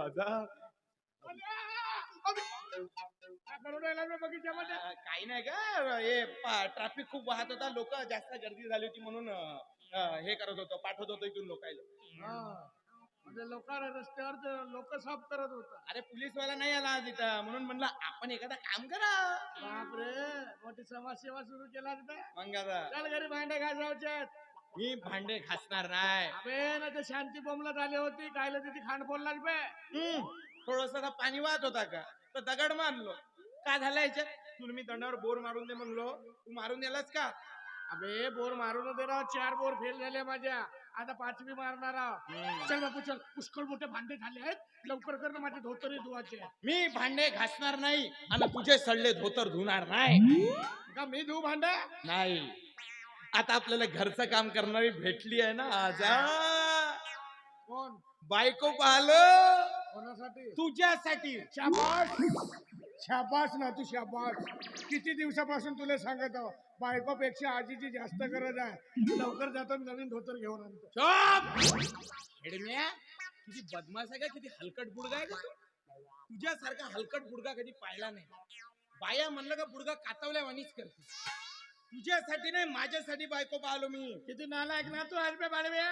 आजा. बगीच्यामध्ये काही नाही का, हे ट्रॅफिक खूप वाहत होता, लोक जास्त गर्दी झाली होती म्हणून हे करत होतो, पाठवत होतो इथून लोकांना. म्हणजे लोक रस्त्यावर लोक साफ करत होता. अरे पोलीसवाला नाही आला आज इथं, म्हणून म्हणलं आपण एखादा काम करा. बापरे, मोठी समाजसेवा सुरू केला तिथे. मग आता चल घरी भांडे घासायचे. मी भांडे घासणार नाही. अबे ना ते शांती बोंबलत आली होती, कायला तिथे खांड फोडला बे. थोडस पाणी वाहत होता का, तर दगड मारलो. का झालं याच्यात, तुला मी तोंडावर बोर मारून दे म्हणलो, तू मारून दिलास का? अबे बोर मारून दे राव, 4 बोर फेल झाले माझ्या, आता 5वी मारणार आहो. चल बापू चल, पुष्कळ मोठे भांडे झाले आहेत, लवकर कर ना, माझे धोतरे धुवायचे. मी भांडे घासणार नाही आणि तुझे सडले धोतर धुणार नाही. का मी धुऊ भांडे? नाही, आता आपल्याला घरचं काम करणारी भेटली आहे ना आजा. कोण? बायको पाहिलं कोणासाठी? तुझ्यासाठी. शाबास शाबास ना तू, शाबास. किती दिवसापासून तुला सांगत आहो, बायकोपेक्षा आजीची जास्त गरज आहे. लवकर जातो नवीन धोतर घेऊन आणतो. हेडम्या, किती बदमाश आहे का, किती हलकट बुडगा आहे का तू? तुझ्यासारखा हलकट बुडगा कधी पाहिला नाही. बाया म्हणलं का बुडगा कातवल्या वाणीच करते. तुझ्यासाठी नाही, माझ्यासाठी बायको पाहिलो मी. किती नालायक ना तू आज बे बाळव्या.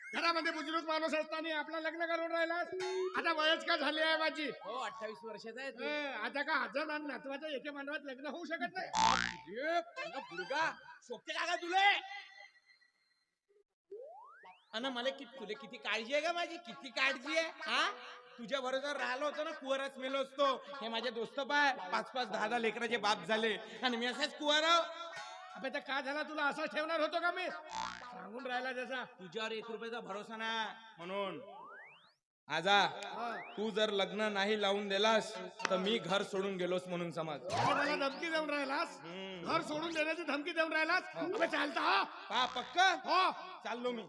घरामध्ये बुजुर्ग माणूस असताना आपलं लग्न करून राहिलास. आता वयच का झाली आहे माझी? हो, 28 वर्षाचा आहे तू. आता का हजार आणि नातवाच्या एके मांडवात लग्न होऊ शकत नाही? बुडगा शोकते का तुले? अन मला तुला किती काळजी आहे का माझी, किती काळजी आहे. हा, तुझ्या बरोबर राहिलो होतो ना, कुवारच मेलो असतो. हे माझे दोस्त पाय 5-5, 10-10 लेकराचे बाप झाले आणि मी असाच कुवार. अबे तर का झाला, तुला असाच ठेवणार होतो का मी? सांगून राहिला जसा. तुझ्यावर 1 रुपयाचा भरोसा ना, म्हणून आजा तू जर लग्न नाही लावून दिलास तर मी घर सोडून गेलोस म्हणून समज. मला धमकी देऊन राहिलास? घर सोडून देण्याची धमकी देऊन राहिलास? अबे चालता हा पक्का? हो चाललो मी.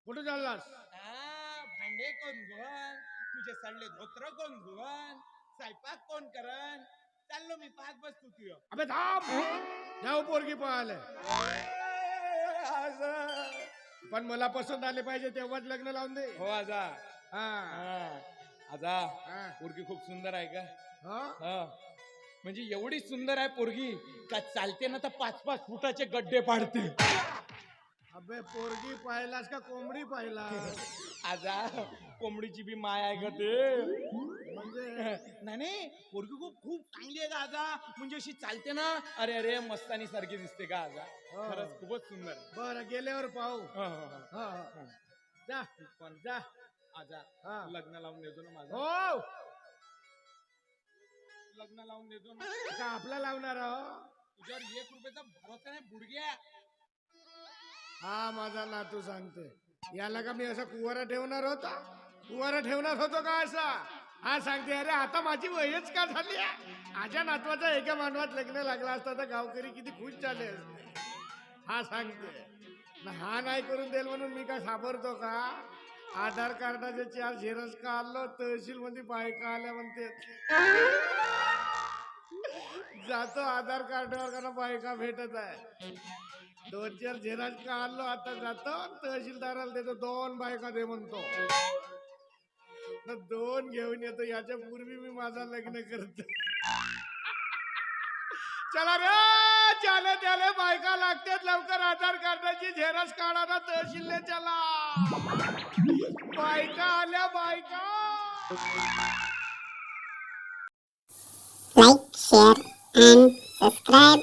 कुठे चाललास? भांडे कोण धुवन, तुझे सडले धोत्र कोण धुवन, स्वयंपाक कोण करन, चाललो मी. पाच बस तू तुझ. अबे थांब, जाऊ पोरगी पाहायला. पण मला पसंत आले पाहिजे तेव्हाच लग्न लावून दे. हो आजा. हा आजा, पोरगी खूप सुंदर आहे का? हा, म्हणजे एवढी सुंदर आहे पोरगी का चालते ना तर 5-5 फुटाचे गड्डे पाडते. अबे पोरगी पाहिलास का कोंबडी पाहिला? आजा, कोंबडीची बी माय आहे का ते? म्हणजे नाही, पोरगी खूप खूप चांगली आहे का आजा, म्हणजे अशी चालते ना, अरे अरे मस्तानी सारखी दिसते का आजा. खरंच खूपच सुंदर. बरं, गेल्यावर पाहू. जा पण जा आजा, लग्न लावून देतो ना माझं. हो, लग्न लावून देतो ना. का आपला लावणार आहो? तुझ्यावर 1 रुपयाचा भरोसा नाही बुडग्या. हा माझा नातू सांगते, याला का मी असा कुवारा ठेवणार होता? कुवारा ठेवणार होतो का असा? हा सांगते, अरे आता माझी वयच का झाली आहे? माझ्या नातवाचा एका मानवात लग्न लागला असता तर गावकरी किती खुश झाले असते. हा सांगते, हा नाही करून देईल म्हणून मी काय साबरतो का? आधार कार्डाचे 4 झेरॉक्स काढलो, तहसील मध्ये बायका आल्या म्हणते. जातो आधार कार्डावर का बायका भेटत आहे. 2-4 झेरॉक्स काढलो, आता जातो तहसीलदाराला देतो, 2 बायका दे म्हणतो. 2 घेऊन येतो, याच्या पूर्वी मी माझा लग्न करतो. चला रे, चाले त्याले बायका लागतात, लवकर आधार कार्डाची झेरॉक्स काढा, तहसीलने चला. बायका आल्या, बायका. Like, share and subscribe